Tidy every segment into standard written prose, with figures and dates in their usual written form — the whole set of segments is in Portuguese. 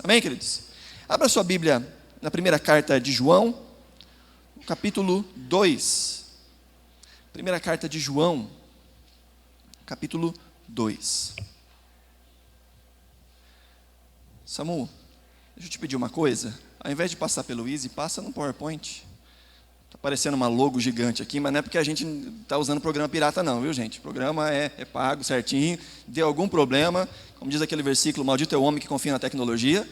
Amém, queridos? Abra sua Bíblia na primeira carta de João, capítulo 2. Primeira carta de João, capítulo 2. Samu, deixa eu te pedir uma coisa. Ao invés de passar pelo Easy, passa no PowerPoint. Está aparecendo uma logo gigante aqui, mas não é porque a gente está usando programa pirata não, viu, gente? O programa é pago certinho. Deu algum problema, como diz aquele versículo, maldito é o homem que confia na tecnologia.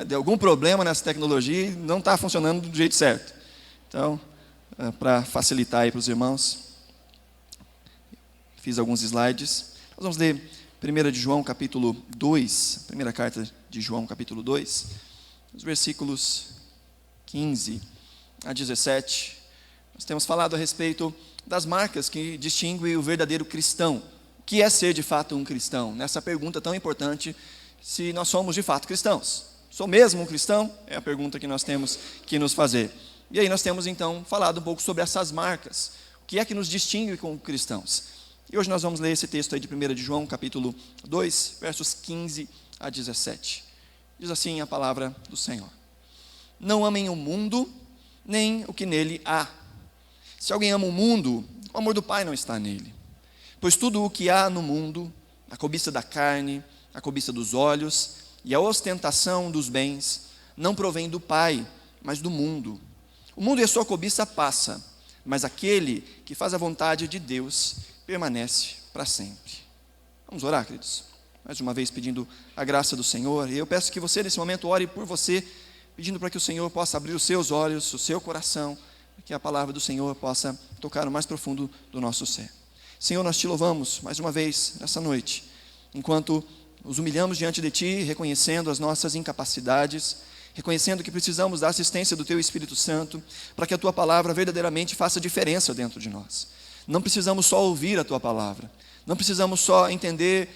Deu algum problema nessa tecnologia e não está funcionando do jeito certo. Então, para facilitar aí para os irmãos, fiz alguns slides. Nós vamos ler 1 de João, capítulo 2, primeira carta de João, capítulo 2, os versículos 15 a 17. Nós temos falado a respeito das marcas que distinguem o verdadeiro cristão. O que é ser de fato um cristão? Nessa pergunta tão importante, se nós somos de fato cristãos. Sou mesmo um cristão? É a pergunta que nós temos que nos fazer. E aí nós temos então falado um pouco sobre essas marcas. O que é que nos distingue como cristãos? E hoje nós vamos ler esse texto aí de 1 de João, capítulo 2, versos 15 a 17. Diz assim a palavra do Senhor: Não amem o mundo, nem o que nele há. Se alguém ama o mundo, o amor do Pai não está nele. Pois tudo o que há no mundo, a cobiça da carne, a cobiça dos olhos e a ostentação dos bens, não provém do Pai, mas do mundo. O mundo e a sua cobiça passa, mas aquele que faz a vontade de Deus permanece para sempre. Vamos orar, queridos? Mais uma vez pedindo a graça do Senhor. E eu peço que você nesse momento ore por você, pedindo para que o Senhor possa abrir os seus olhos, o seu coração, que a palavra do Senhor possa tocar no mais profundo do nosso ser. Senhor, nós te louvamos mais uma vez nessa noite, enquanto nos humilhamos diante de ti, reconhecendo as nossas incapacidades, reconhecendo que precisamos da assistência do teu Espírito Santo, para que a tua palavra verdadeiramente faça diferença dentro de nós. Não precisamos só ouvir a tua palavra, não precisamos só entender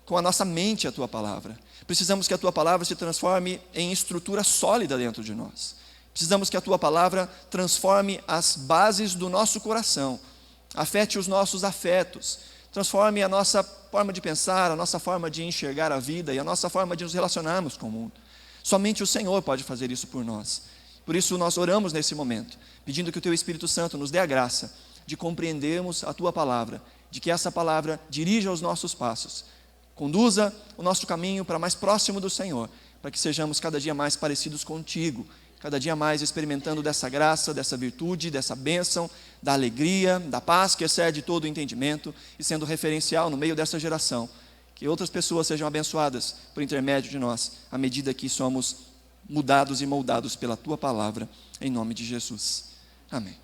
com a nossa mente a tua palavra, precisamos que a tua palavra se transforme em estrutura sólida dentro de nós. Precisamos que a tua palavra transforme as bases do nosso coração, afete os nossos afetos, transforme a nossa forma de pensar, a nossa forma de enxergar a vida e a nossa forma de nos relacionarmos com o mundo. Somente o Senhor pode fazer isso por nós. Por isso nós oramos nesse momento, pedindo que o teu Espírito Santo nos dê a graça de compreendermos a tua palavra, de que essa palavra dirija os nossos passos, conduza o nosso caminho para mais próximo do Senhor, para que sejamos cada dia mais parecidos contigo, cada dia mais experimentando dessa graça, dessa virtude, dessa bênção, da alegria, da paz que excede todo o entendimento e sendo referencial no meio dessa geração, que outras pessoas sejam abençoadas por intermédio de nós, à medida que somos mudados e moldados pela tua palavra, em nome de Jesus. Amém.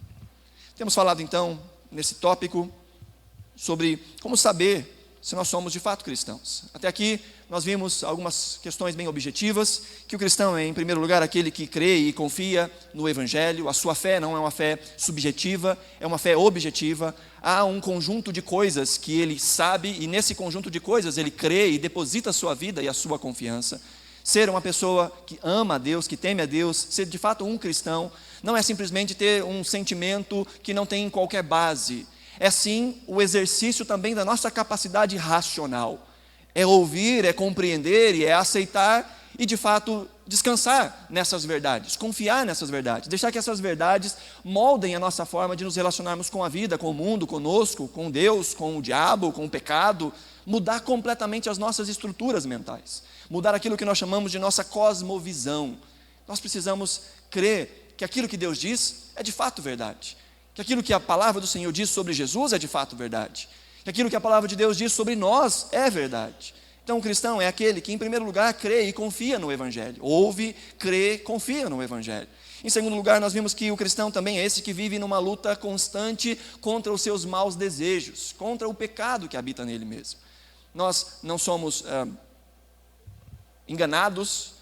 Temos falado então, nesse tópico, sobre como saber se nós somos de fato cristãos. Até aqui nós vimos algumas questões bem objetivas, que o cristão é em primeiro lugar aquele que crê e confia no Evangelho. A sua fé não é uma fé subjetiva, é uma fé objetiva. Há um conjunto de coisas que ele sabe e nesse conjunto de coisas ele crê e deposita a sua vida e a sua confiança. Ser uma pessoa que ama a Deus, que teme a Deus, ser de fato um cristão, não é simplesmente ter um sentimento que não tem qualquer base. É sim o exercício também da nossa capacidade racional. É ouvir, é compreender e é aceitar e de fato descansar nessas verdades, confiar nessas verdades, deixar que essas verdades moldem a nossa forma de nos relacionarmos com a vida, com o mundo, conosco, com Deus, com o diabo, com o pecado, mudar completamente as nossas estruturas mentais, mudar aquilo que nós chamamos de nossa cosmovisão. Nós precisamos crer que aquilo que Deus diz é de fato verdade, que aquilo que a palavra do Senhor diz sobre Jesus é de fato verdade, que aquilo que a palavra de Deus diz sobre nós é verdade. Então o cristão é aquele que em primeiro lugar crê e confia no Evangelho, ouve, crê, confia no Evangelho. Em segundo lugar nós vimos que o cristão também é esse que vive numa luta constante contra os seus maus desejos, contra o pecado que habita nele mesmo. Nós não somos enganados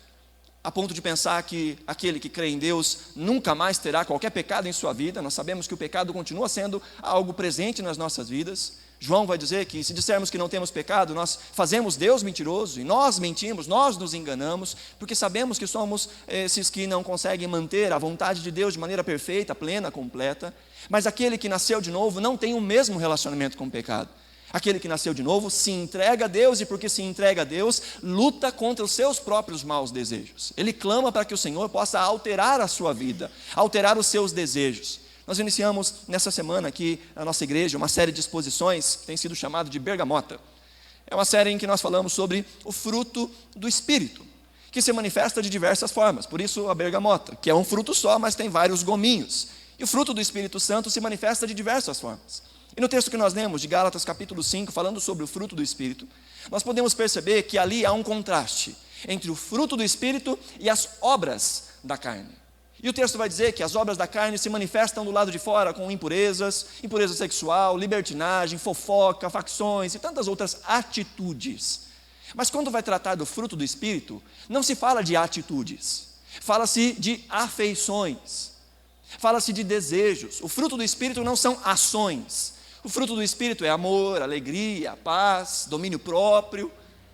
a ponto de pensar que aquele que crê em Deus nunca mais terá qualquer pecado em sua vida. Nós sabemos que o pecado continua sendo algo presente nas nossas vidas. João vai dizer que se dissermos que não temos pecado, nós fazemos Deus mentiroso, e nós mentimos, nós nos enganamos, porque sabemos que somos esses que não conseguem manter a vontade de Deus de maneira perfeita, plena, completa. Mas aquele que nasceu de novo não tem o mesmo relacionamento com o pecado. Aquele que nasceu de novo se entrega a Deus e porque se entrega a Deus, luta contra os seus próprios maus desejos. Ele clama para que o Senhor possa alterar a sua vida, alterar os seus desejos. Nós iniciamos nessa semana aqui na nossa igreja uma série de exposições que tem sido chamada de Bergamota. É uma série em que nós falamos sobre o fruto do Espírito, que se manifesta de diversas formas. Por isso a bergamota, que é um fruto só, mas tem vários gominhos. E o fruto do Espírito Santo se manifesta de diversas formas. E no texto que nós lemos, de Gálatas capítulo 5, falando sobre o fruto do Espírito, nós podemos perceber que ali há um contraste entre o fruto do Espírito e as obras da carne. E o texto vai dizer que as obras da carne se manifestam do lado de fora com impurezas, impureza sexual, libertinagem, fofoca, facções e tantas outras atitudes. Mas quando vai tratar do fruto do Espírito, não se fala de atitudes, fala-se de afeições, fala-se de desejos. O fruto do Espírito não são ações. O fruto do Espírito é amor, alegria, paz, domínio próprio.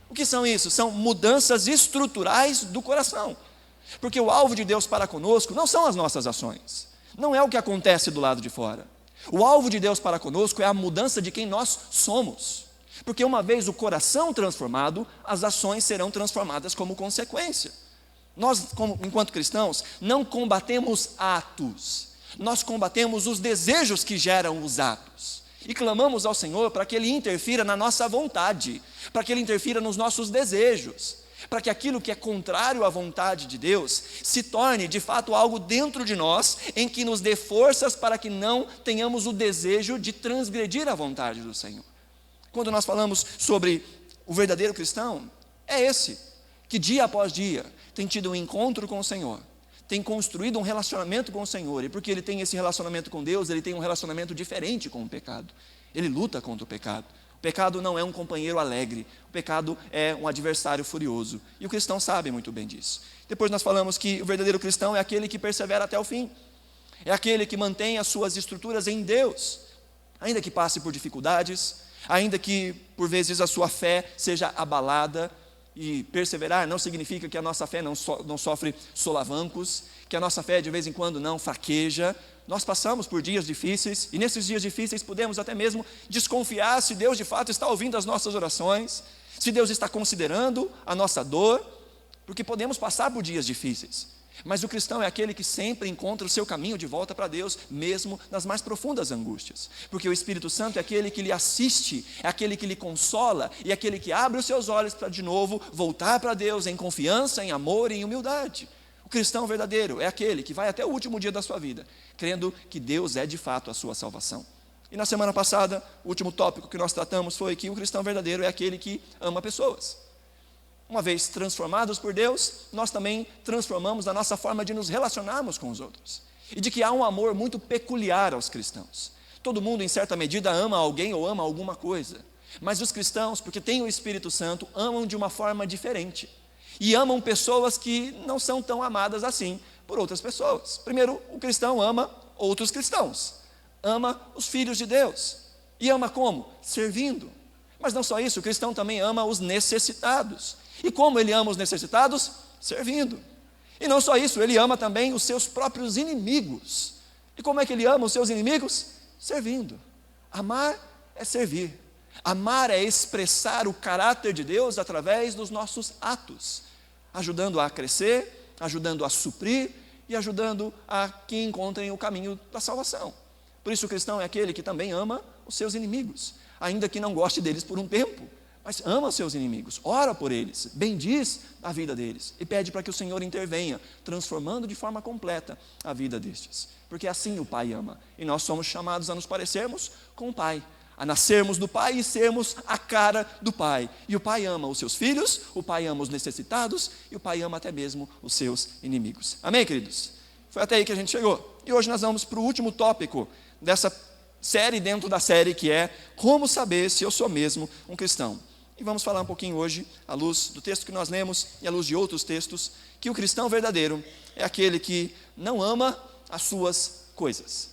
O que são isso? São mudanças estruturais do coração. Porque o alvo de Deus para conosco não são as nossas ações. Não é o que acontece do lado de fora. O alvo de Deus para conosco é a mudança de quem nós somos. Porque uma vez o coração transformado, as ações serão transformadas como consequência. Nós, enquanto cristãos, não combatemos atos. Nós combatemos os desejos que geram os atos. E clamamos ao Senhor para que Ele interfira na nossa vontade, para que Ele interfira nos nossos desejos, para que aquilo que é contrário à vontade de Deus se torne de fato algo dentro de nós, em que nos dê forças para que não tenhamos o desejo de transgredir a vontade do Senhor. Quando nós falamos sobre o verdadeiro cristão, é esse, que dia após dia tem tido um encontro com o Senhor, tem construído um relacionamento com o Senhor, e porque ele tem esse relacionamento com Deus, ele tem um relacionamento diferente com o pecado. Ele luta contra o pecado. O pecado não é um companheiro alegre, o pecado é um adversário furioso, e o cristão sabe muito bem disso. Depois nós falamos que o verdadeiro cristão é aquele que persevera até o fim, é aquele que mantém as suas estruturas em Deus, ainda que passe por dificuldades, ainda que por vezes a sua fé seja abalada. E perseverar não significa que a nossa fé não sofre solavancos, que a nossa fé de vez em quando não fraqueja. Nós passamos por dias difíceis, e nesses dias difíceis podemos até mesmo desconfiar se Deus de fato está ouvindo as nossas orações, se Deus está considerando a nossa dor, porque podemos passar por dias difíceis. Mas o cristão é aquele que sempre encontra o seu caminho de volta para Deus, mesmo nas mais profundas angústias. Porque o Espírito Santo é aquele que lhe assiste, é aquele que lhe consola, e é aquele que abre os seus olhos para de novo voltar para Deus em confiança, em amor e em humildade. O cristão verdadeiro é aquele que vai até o último dia da sua vida, crendo que Deus é de fato a sua salvação. E na semana passada, o último tópico que nós tratamos foi que o cristão verdadeiro é aquele que ama pessoas. Uma vez transformados por Deus, nós também transformamos a nossa forma de nos relacionarmos com os outros. E de que há um amor muito peculiar aos cristãos. Todo mundo, em certa medida, ama alguém ou ama alguma coisa. Mas os cristãos, porque têm o Espírito Santo, amam de uma forma diferente. E amam pessoas que não são tão amadas assim por outras pessoas. Primeiro, o cristão ama outros cristãos. Ama os filhos de Deus. E ama como? Servindo. Mas não só isso, o cristão também ama os necessitados. E como ele ama os necessitados? Servindo. E não só isso, ele ama também os seus próprios inimigos. E como é que ele ama os seus inimigos? Servindo. Amar é servir. Amar é expressar o caráter de Deus através dos nossos atos, ajudando a crescer, ajudando a suprir e ajudando a que encontrem o caminho da salvação. Por isso o cristão é aquele que também ama os seus inimigos, ainda que não goste deles por um tempo, mas ama os seus inimigos, ora por eles, bendiz a vida deles e pede para que o Senhor intervenha, transformando de forma completa a vida destes. Porque assim o Pai ama, e nós somos chamados a nos parecermos com o Pai, a nascermos do Pai e sermos a cara do Pai. E o Pai ama os seus filhos, o Pai ama os necessitados, e o Pai ama até mesmo os seus inimigos. Amém, queridos? Foi até aí que a gente chegou. E hoje nós vamos para o último tópico dessa série dentro da série, que é como saber se eu sou mesmo um cristão. E vamos falar um pouquinho hoje, à luz do texto que nós lemos e à luz de outros textos, que o cristão verdadeiro é aquele que não ama as suas coisas.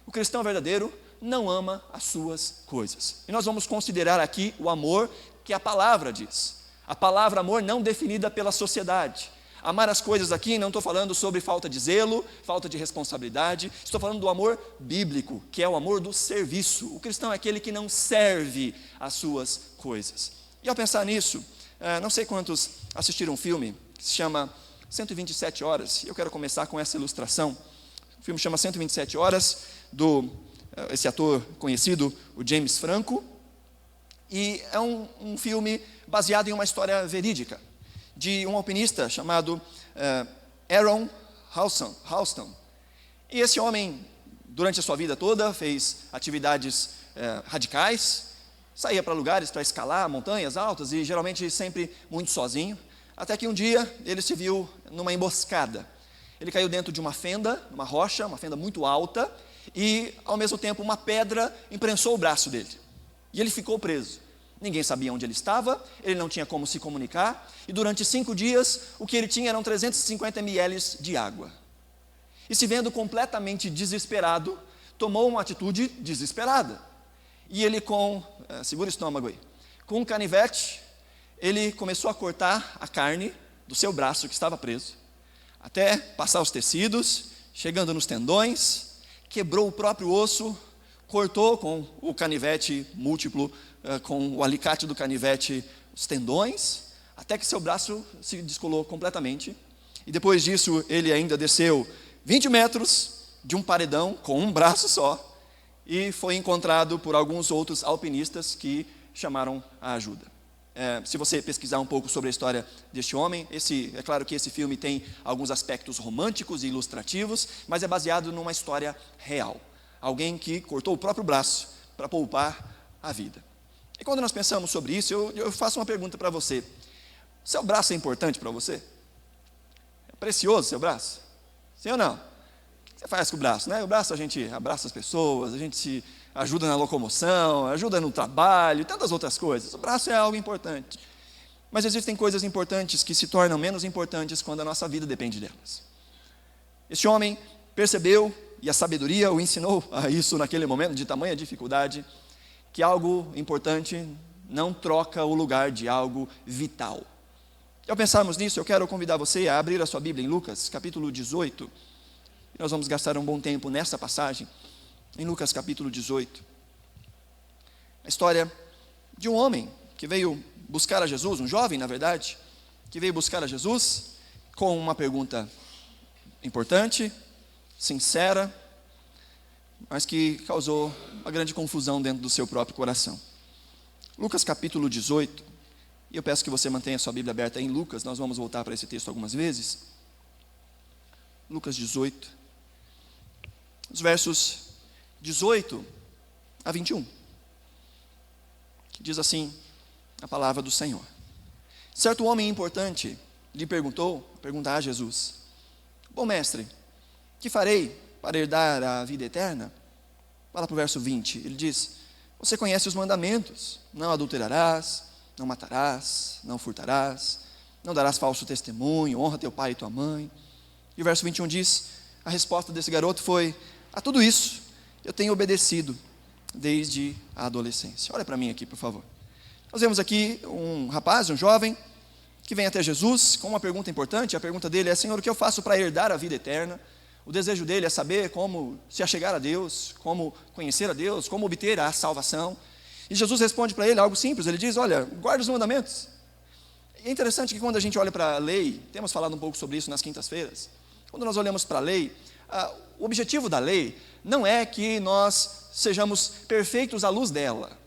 O cristão verdadeiro não ama as suas coisas. E nós vamos considerar aqui o amor que a palavra diz. A palavra amor não definida pela sociedade. Amar as coisas aqui, não estou falando sobre falta de zelo, falta de responsabilidade, estou falando do amor bíblico, que é o amor do serviço. O cristão é aquele que não serve as suas coisas. E ao pensar nisso, não sei quantos assistiram um filme que se chama 127 Horas, e eu quero começar com essa ilustração. O filme chama 127 Horas, esse ator conhecido, o James Franco, e é um filme baseado em uma história verídica, de um alpinista chamado Aaron Halston. E esse homem, durante a sua vida toda, fez atividades radicais, saía para lugares para escalar montanhas altas e geralmente sempre muito sozinho, até que um dia ele se viu numa emboscada. Ele caiu dentro de uma fenda, uma rocha, uma fenda muito alta, e ao mesmo tempo uma pedra imprensou o braço dele. E ele ficou preso. Ninguém sabia onde ele estava, ele não tinha como se comunicar, e durante 5 dias o que ele tinha eram 350 ml de água. E se vendo completamente desesperado, tomou uma atitude desesperada. E ele segura o estômago aí, com um canivete, ele começou a cortar a carne do seu braço que estava preso, até passar os tecidos, chegando nos tendões, quebrou o próprio osso, cortou com o canivete múltiplo, com o alicate do canivete, os tendões, até que seu braço se descolou completamente. E depois disso, ele ainda desceu 20 metros de um paredão com um braço só, e foi encontrado por alguns outros alpinistas que chamaram a ajuda. Se você pesquisar um pouco sobre a história deste homem, é claro que esse filme tem alguns aspectos românticos e ilustrativos, mas é baseado numa história real. Alguém que cortou o próprio braço para poupar a vida. E quando nós pensamos sobre isso, eu faço uma pergunta para você. Seu braço é importante para você? É precioso seu braço? Sim ou não? O que você faz com o braço, né? O braço a gente abraça as pessoas, a gente se ajuda na locomoção, ajuda no trabalho, tantas outras coisas. O braço é algo importante. Mas existem coisas importantes que se tornam menos importantes quando a nossa vida depende delas. Este homem percebeu, e a sabedoria o ensinou a isso naquele momento de tamanha dificuldade, que algo importante não troca o lugar de algo vital. E ao pensarmos nisso, eu quero convidar você a abrir a sua Bíblia em Lucas, capítulo 18. Nós vamos gastar um bom tempo nessa passagem, em Lucas capítulo 18. A história de um homem que veio buscar a Jesus, um jovem, na verdade, que veio buscar a Jesus com uma pergunta importante, sincera, mas que causou uma grande confusão dentro do seu próprio coração. Lucas capítulo 18, e eu peço que você mantenha a sua Bíblia aberta em Lucas, nós vamos voltar para esse texto algumas vezes. Lucas 18, os versos 18 a 21, que diz assim a palavra do Senhor. Certo homem importante lhe perguntar a Jesus: bom mestre, que farei para herdar a vida eterna? Fala para o verso 20, ele diz: você conhece os mandamentos: não adulterarás, não matarás, não furtarás, não darás falso testemunho, honra teu pai e tua mãe. E o verso 21 diz, a resposta desse garoto foi: a tudo isso eu tenho obedecido desde a adolescência. Olha para mim aqui, por favor. Nós vemos aqui um rapaz, um jovem, que vem até Jesus com uma pergunta importante. A pergunta dele é: Senhor, o que eu faço para herdar a vida eterna? O desejo dele é saber como se achegar a Deus, como conhecer a Deus, como obter a salvação. E Jesus responde para ele algo simples, ele diz: olha, guarda os mandamentos. E é interessante que quando a gente olha para a lei, temos falado um pouco sobre isso nas quintas-feiras, quando nós olhamos para a lei, o objetivo da lei não é que nós sejamos perfeitos à luz dela.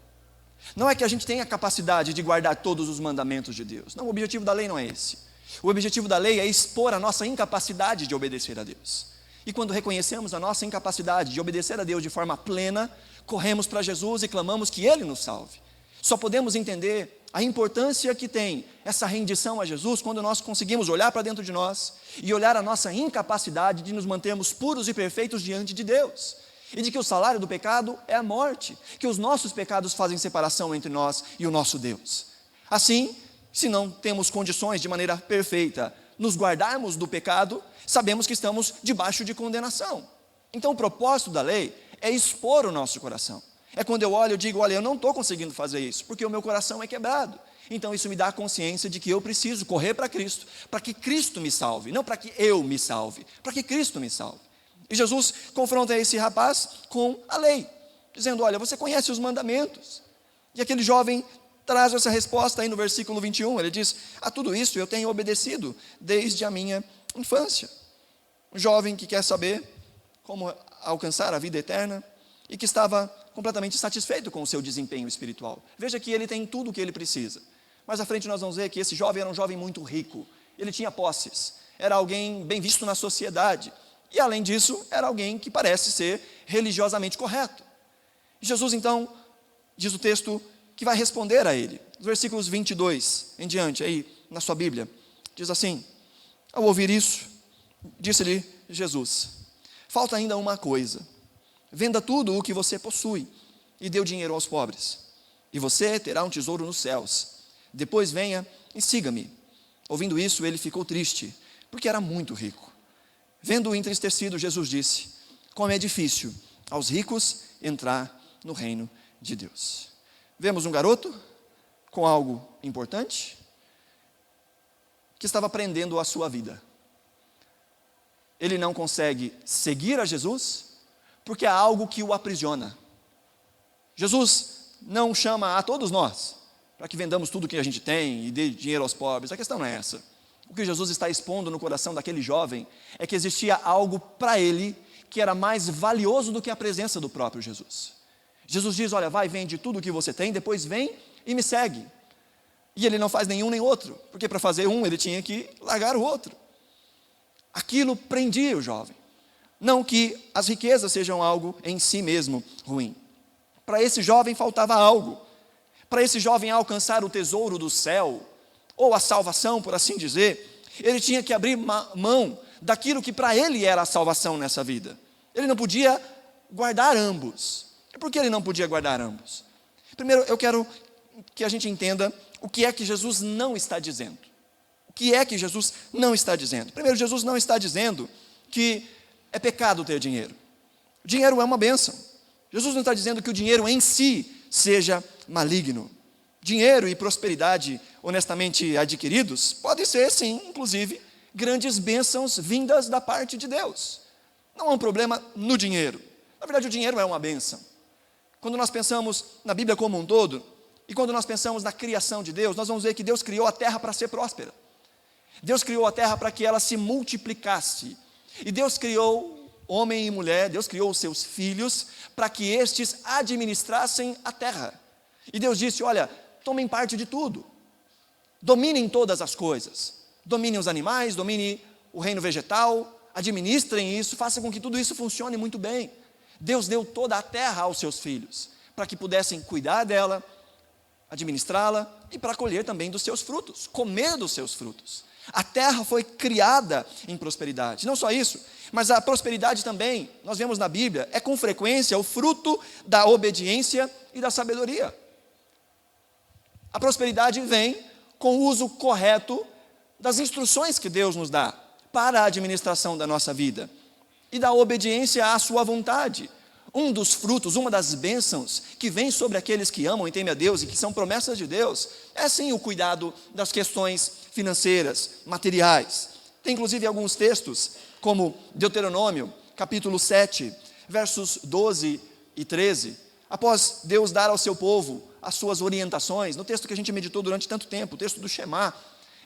Não é que a gente tenha a capacidade de guardar todos os mandamentos de Deus. Não, o objetivo da lei não é esse. O objetivo da lei é expor a nossa incapacidade de obedecer a Deus. E quando reconhecemos a nossa incapacidade de obedecer a Deus de forma plena, corremos para Jesus e clamamos que Ele nos salve. Só podemos entender a importância que tem essa rendição a Jesus quando nós conseguimos olhar para dentro de nós e olhar a nossa incapacidade de nos mantermos puros e perfeitos diante de Deus. E de que o salário do pecado é a morte, que os nossos pecados fazem separação entre nós e o nosso Deus. Assim, se não temos condições de maneira perfeita nos guardarmos do pecado, sabemos que estamos debaixo de condenação. Então o propósito da lei é expor o nosso coração. É quando eu olho e digo: olha, eu não estou conseguindo fazer isso, porque o meu coração é quebrado. Então isso me dá a consciência de que eu preciso correr para Cristo, para que Cristo me salve, não para que eu me salve, para que Cristo me salve. E Jesus confronta esse rapaz com a lei, dizendo, olha, você conhece os mandamentos. E aquele jovem traz essa resposta aí no versículo 21, ele diz, a tudo isso eu tenho obedecido desde a minha infância. Um jovem que quer saber como alcançar a vida eterna e que estava completamente satisfeito com o seu desempenho espiritual. Veja que ele tem tudo o que ele precisa. Mais à frente nós vamos ver que esse jovem era um jovem muito rico, ele tinha posses, era alguém bem visto na sociedade, e além disso, era alguém que parece ser religiosamente correto. E Jesus então, diz o texto, que vai responder a ele. Os versículos 22 em diante, aí na sua Bíblia, diz assim, ao ouvir isso, disse-lhe Jesus, falta ainda uma coisa, venda tudo o que você possui e dê o dinheiro aos pobres, e você terá um tesouro nos céus. Depois venha e siga-me. Ouvindo isso, ele ficou triste, porque era muito rico. Vendo-o entristecido, Jesus disse, como é difícil aos ricos entrar no reino de Deus. Vemos um garoto com algo importante, que estava prendendo a sua vida. Ele não consegue seguir a Jesus, porque há algo que o aprisiona. Jesus não chama a todos nós, para que vendamos tudo que a gente tem e dê dinheiro aos pobres. A questão não é essa. O que Jesus está expondo no coração daquele jovem é que existia algo para ele que era mais valioso do que a presença do próprio Jesus. Jesus diz, olha, vai, vende tudo o que você tem, depois vem e me segue. E ele não faz nenhum nem outro, porque para fazer um ele tinha que largar o outro. Aquilo prendia o jovem. Não que as riquezas sejam algo em si mesmo ruim. Para esse jovem faltava algo. Para esse jovem alcançar o tesouro do céu, ou a salvação, por assim dizer, ele tinha que abrir mão daquilo que para ele era a salvação nessa vida. Ele não podia guardar ambos. E por que ele não podia guardar ambos? Primeiro, eu quero que a gente entenda o que é que Jesus não está dizendo. O que é que Jesus não está dizendo? Primeiro, Jesus não está dizendo que é pecado ter dinheiro. O dinheiro é uma bênção. Jesus não está dizendo que o dinheiro em si seja maligno. Dinheiro e prosperidade honestamente adquiridos podem ser, sim, inclusive, grandes bênçãos vindas da parte de Deus. Não há um problema no dinheiro. Na verdade, o dinheiro é uma bênção. Quando nós pensamos na Bíblia como um todo, e quando nós pensamos na criação de Deus, nós vamos ver que Deus criou a terra para ser próspera. Deus criou a terra para que ela se multiplicasse. E Deus criou homem e mulher, Deus criou os seus filhos para que estes administrassem a terra. E Deus disse, olha, tomem parte de tudo. Dominem todas as coisas. Dominem os animais, dominem o reino vegetal, administrem isso, façam com que tudo isso funcione muito bem. Deus deu toda a terra aos seus filhos, para que pudessem cuidar dela, administrá-la e para colher também dos seus frutos, comer dos seus frutos. A terra foi criada em prosperidade. Não só isso, mas a prosperidade também, nós vemos na Bíblia, é com frequência o fruto da obediência e da sabedoria. A prosperidade vem com o uso correto das instruções que Deus nos dá para a administração da nossa vida e da obediência à sua vontade. Um dos frutos, uma das bênçãos que vem sobre aqueles que amam e temem a Deus e que são promessas de Deus, é sim o cuidado das questões financeiras, materiais. Tem inclusive alguns textos, como Deuteronômio, capítulo 7, versos 12 e 13, após Deus dar ao seu povo as suas orientações, no texto que a gente meditou durante tanto tempo, o texto do Shema,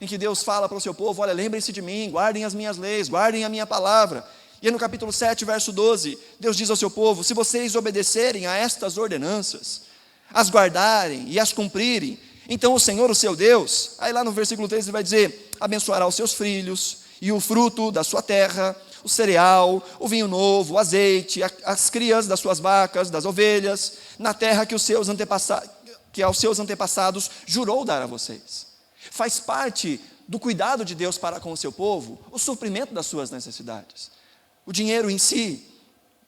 em que Deus fala para o seu povo, olha, lembrem-se de mim, guardem as minhas leis, guardem a minha palavra. E aí no capítulo 7, verso 12, Deus diz ao seu povo, se vocês obedecerem a estas ordenanças, as guardarem e as cumprirem, então o Senhor, o seu Deus, aí lá no versículo 13 ele vai dizer, abençoará os seus filhos, e o fruto da sua terra, o cereal, o vinho novo, o azeite, as crias das suas vacas, das ovelhas, na terra que aos seus antepassados jurou dar a vocês. Faz parte do cuidado de Deus para com o seu povo, o suprimento das suas necessidades. O dinheiro em si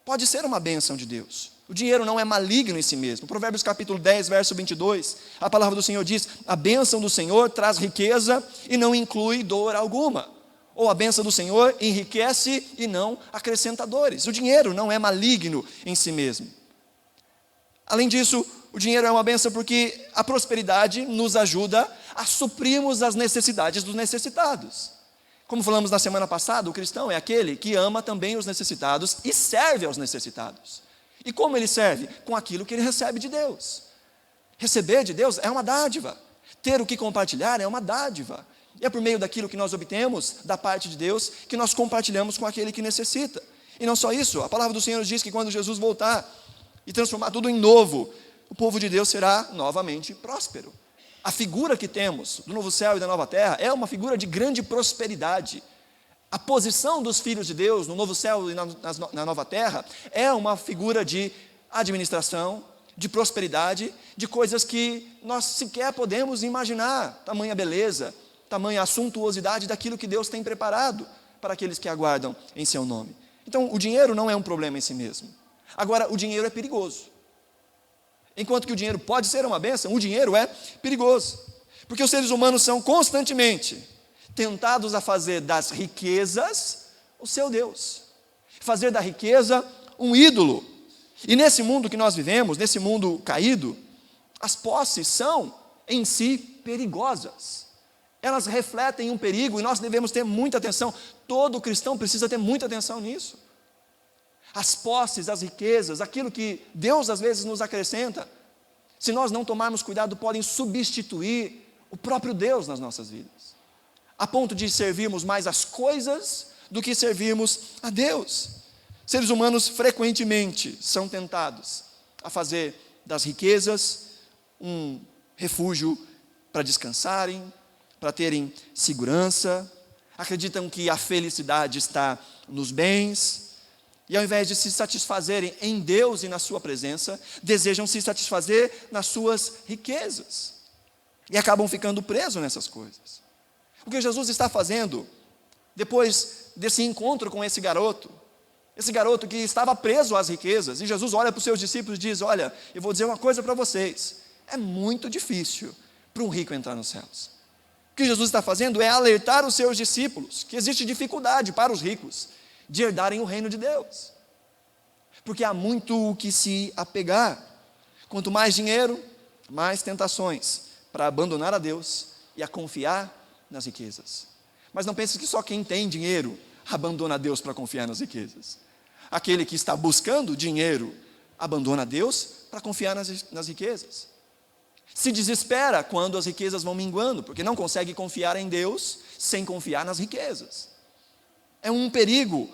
pode ser uma bênção de Deus. O dinheiro não é maligno em si mesmo. Provérbios capítulo 10, verso 22, a palavra do Senhor diz, a bênção do Senhor traz riqueza e não inclui dor alguma. Ou a bênção do Senhor enriquece e não acrescenta dores. O dinheiro não é maligno em si mesmo. Além disso, o dinheiro é uma bênção porque a prosperidade nos ajuda a suprirmos as necessidades dos necessitados. Como falamos na semana passada, o cristão é aquele que ama também os necessitados e serve aos necessitados. E como ele serve? Com aquilo que ele recebe de Deus. Receber de Deus é uma dádiva. Ter o que compartilhar é uma dádiva. E é por meio daquilo que nós obtemos da parte de Deus que nós compartilhamos com aquele que necessita. E não só isso, a palavra do Senhor diz que quando Jesus voltar e transformar tudo em novo, o povo de Deus será novamente próspero. A figura que temos do novo céu e da nova terra é uma figura de grande prosperidade. A posição dos filhos de Deus no novo céu e na nova terra é uma figura de administração, de prosperidade, de coisas que nós sequer podemos imaginar, tamanha beleza, tamanha a suntuosidade daquilo que Deus tem preparado para aqueles que aguardam em seu nome. Então, o dinheiro não é um problema em si mesmo. Agora, o dinheiro é perigoso. Enquanto que o dinheiro pode ser uma bênção, o dinheiro é perigoso. Porque os seres humanos são constantemente tentados a fazer das riquezas o seu Deus. Fazer da riqueza um ídolo. E nesse mundo que nós vivemos, nesse mundo caído, as posses são, em si, perigosas. Elas refletem um perigo e nós devemos ter muita atenção. Todo cristão precisa ter muita atenção nisso. As posses, as riquezas, aquilo que Deus às vezes nos acrescenta, se nós não tomarmos cuidado, podem substituir o próprio Deus nas nossas vidas, a ponto de servirmos mais as coisas do que servirmos a Deus. Seres humanos frequentemente são tentados a fazer das riquezas um refúgio para descansarem, para terem segurança, acreditam que a felicidade está nos bens, e ao invés de se satisfazerem em Deus e na sua presença, desejam se satisfazer nas suas riquezas. E acabam ficando presos nessas coisas. O que Jesus está fazendo, depois desse encontro com esse garoto que estava preso às riquezas, e Jesus olha para os seus discípulos e diz: olha, eu vou dizer uma coisa para vocês, é muito difícil para um rico entrar nos céus. O que Jesus está fazendo é alertar os seus discípulos que existe dificuldade para os ricos de herdarem o reino de Deus, porque há muito o que se apegar. Quanto mais dinheiro, mais tentações para abandonar a Deus e a confiar nas riquezas. Mas não pense que só quem tem dinheiro abandona Deus para confiar nas riquezas. Aquele que está buscando dinheiro abandona Deus para confiar nas riquezas. Se desespera quando as riquezas vão minguando, porque não consegue confiar em Deus sem confiar nas riquezas. É um perigo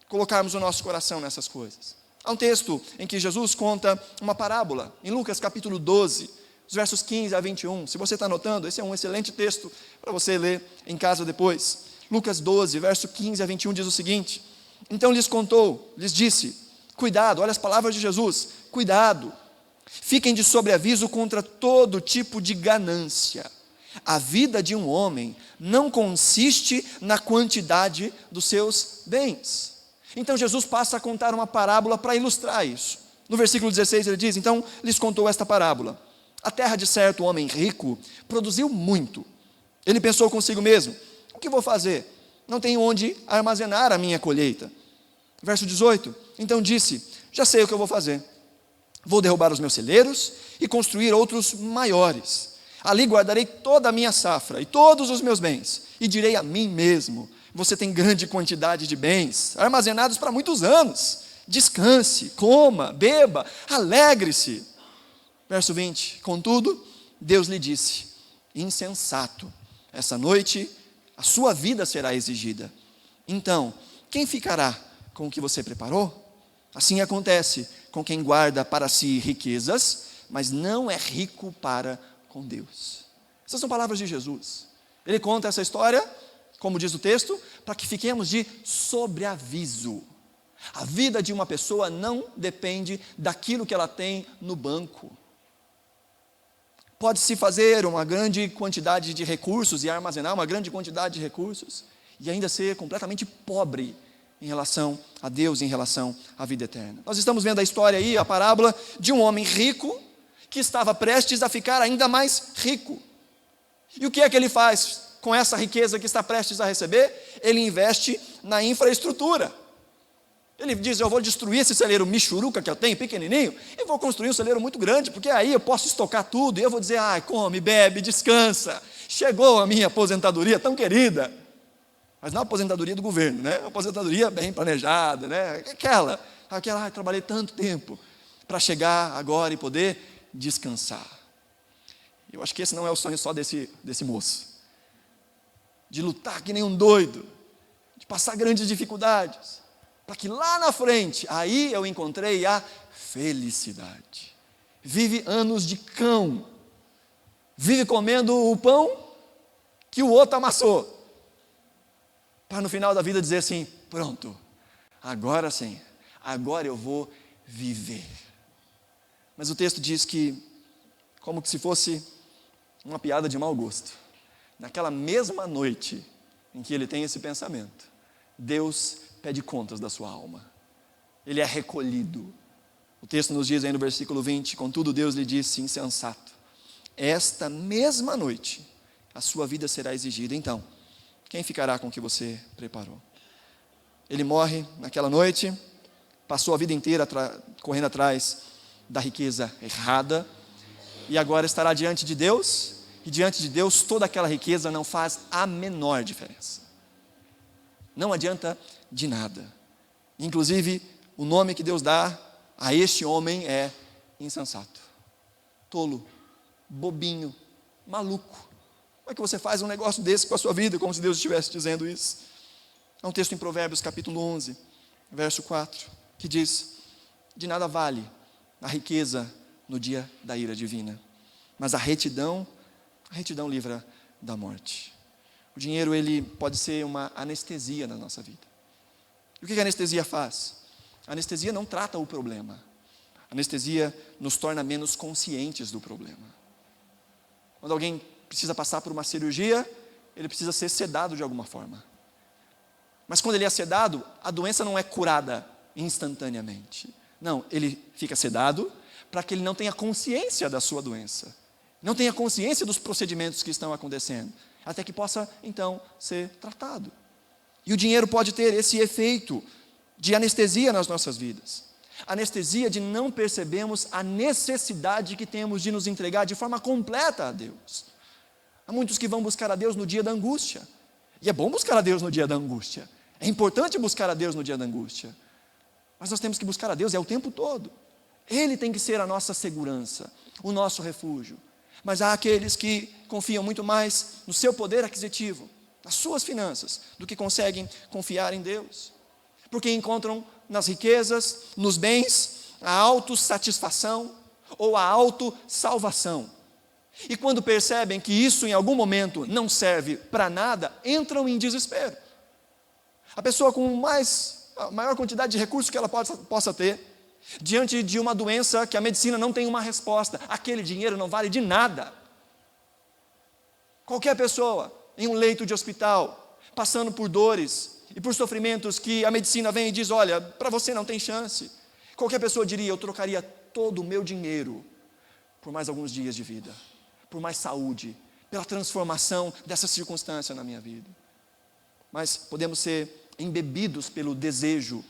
colocarmos o nosso coração nessas coisas. Há um texto em que Jesus conta uma parábola, em Lucas capítulo 12, os versos 15 a 21. Se você está anotando, esse é um excelente texto para você ler em casa depois. Lucas 12, verso 15 a 21 diz o seguinte: então lhes disse, cuidado, olha as palavras de Jesus, cuidado, fiquem de sobreaviso contra todo tipo de ganância. A vida de um homem não consiste na quantidade dos seus bens. Então Jesus passa a contar uma parábola para ilustrar isso. No versículo 16 ele diz: então lhes contou esta parábola. A terra de certo homem rico produziu muito. Ele pensou consigo mesmo: o que vou fazer? Não tenho onde armazenar a minha colheita. Verso 18, então disse: já sei o que eu vou fazer. Vou derrubar os meus celeiros e construir outros maiores. Ali guardarei toda a minha safra e todos os meus bens. E direi a mim mesmo: você tem grande quantidade de bens, armazenados para muitos anos. Descanse, coma, beba, alegre-se. Verso 20, contudo, Deus lhe disse: insensato, essa noite a sua vida será exigida. Então, quem ficará com o que você preparou? Assim acontece com quem guarda para si riquezas, mas não é rico para com Deus. Essas são palavras de Jesus. Ele conta essa história, como diz o texto, para que fiquemos de sobreaviso. A vida de uma pessoa não depende daquilo que ela tem no banco. Pode-se fazer uma grande quantidade de recursos e armazenar uma grande quantidade de recursos e ainda ser completamente pobre em relação a Deus, em relação à vida eterna. Nós estamos vendo a história aí, a parábola de um homem rico que estava prestes a ficar ainda mais rico. E o que é que ele faz com essa riqueza que está prestes a receber? Ele investe na infraestrutura. Ele diz, eu vou destruir esse celeiro michuruca que eu tenho, pequenininho, e vou construir um celeiro muito grande, porque aí eu posso estocar tudo, e eu vou dizer, come, bebe, descansa, chegou a minha aposentadoria tão querida, mas não a aposentadoria do governo, né? Uma aposentadoria bem planejada, né? Aquela, trabalhei tanto tempo para chegar agora e poder descansar. Eu acho que esse não é o sonho só desse moço, de lutar que nem um doido, de passar grandes dificuldades, para que lá na frente, aí eu encontrei a felicidade. Vive anos de cão, vive comendo o pão que o outro amassou, para no final da vida dizer assim, pronto, agora sim, agora eu vou viver. Mas o texto diz que, como que se fosse uma piada de mau gosto, naquela mesma noite em que ele tem esse pensamento, Deus pede contas da sua alma. Ele é recolhido. O texto nos diz aí no versículo 20, contudo Deus lhe disse, insensato, esta mesma noite a sua vida será exigida. Então, quem ficará com o que você preparou? Ele morre naquela noite, passou a vida inteira correndo atrás da riqueza errada, e agora estará diante de Deus, e diante de Deus toda aquela riqueza não faz a menor diferença. Não adianta de nada. Inclusive, o nome que Deus dá a este homem é insensato, tolo, bobinho, maluco. Como é que você faz um negócio desse com a sua vida, como se Deus estivesse dizendo isso? Há um texto em Provérbios, capítulo 11, verso 4, que diz, de nada vale a riqueza no dia da ira divina, mas a retidão livra da morte. O dinheiro, ele pode ser uma anestesia na nossa vida. E o que a anestesia faz? A anestesia não trata o problema. A anestesia nos torna menos conscientes do problema. Quando alguém precisa passar por uma cirurgia, ele precisa ser sedado de alguma forma. Mas quando ele é sedado, a doença não é curada instantaneamente. Não, ele fica sedado para que ele não tenha consciência da sua doença. Não tenha consciência dos procedimentos que estão acontecendo, até que possa, então, ser tratado. E o dinheiro pode ter esse efeito de anestesia nas nossas vidas. Anestesia de não percebermos a necessidade que temos de nos entregar de forma completa a Deus. Há muitos que vão buscar a Deus no dia da angústia. E é bom buscar a Deus no dia da angústia. É importante buscar a Deus no dia da angústia. Mas nós temos que buscar a Deus o tempo todo. Ele tem que ser a nossa segurança, o nosso refúgio. Mas há aqueles que confiam muito mais no seu poder aquisitivo, nas suas finanças, do que conseguem confiar em Deus. Porque encontram nas riquezas, nos bens, a autossatisfação ou a autossalvação. E quando percebem que isso em algum momento não serve para nada, entram em desespero. A pessoa com a maior quantidade de recursos que ela possa ter, diante de uma doença que a medicina não tem uma resposta, aquele dinheiro não vale de nada. Qualquer pessoa em um leito de hospital, passando por dores e por sofrimentos que a medicina vem e diz, olha, para você não tem chance. Qualquer pessoa diria, eu trocaria todo o meu dinheiro por mais alguns dias de vida, por mais saúde, pela transformação dessa circunstância na minha vida. Mas podemos ser embebidos pelo desejo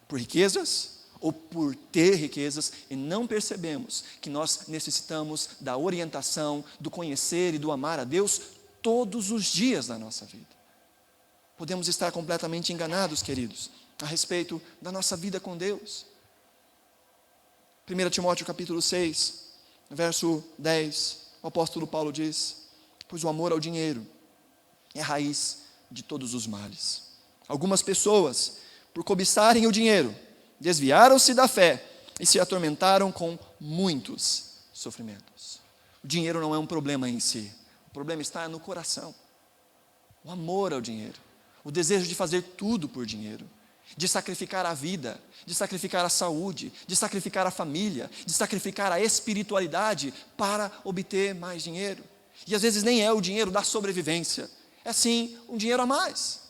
por riquezas, ou por ter riquezas, e não percebemos que nós necessitamos da orientação, do conhecer e do amar a Deus todos os dias da nossa vida. Podemos estar completamente enganados, queridos, a respeito da nossa vida com Deus. 1 Timóteo capítulo 6, verso 10, o apóstolo Paulo diz, pois o amor ao dinheiro é a raiz de todos os males. Algumas pessoas, por cobiçarem o dinheiro, desviaram-se da fé e se atormentaram com muitos sofrimentos. O dinheiro não é um problema em si, o problema está no coração. O amor ao dinheiro, o desejo de fazer tudo por dinheiro, de sacrificar a vida, de sacrificar a saúde, de sacrificar a família, de sacrificar a espiritualidade para obter mais dinheiro. E às vezes nem é o dinheiro da sobrevivência, é sim um dinheiro a mais.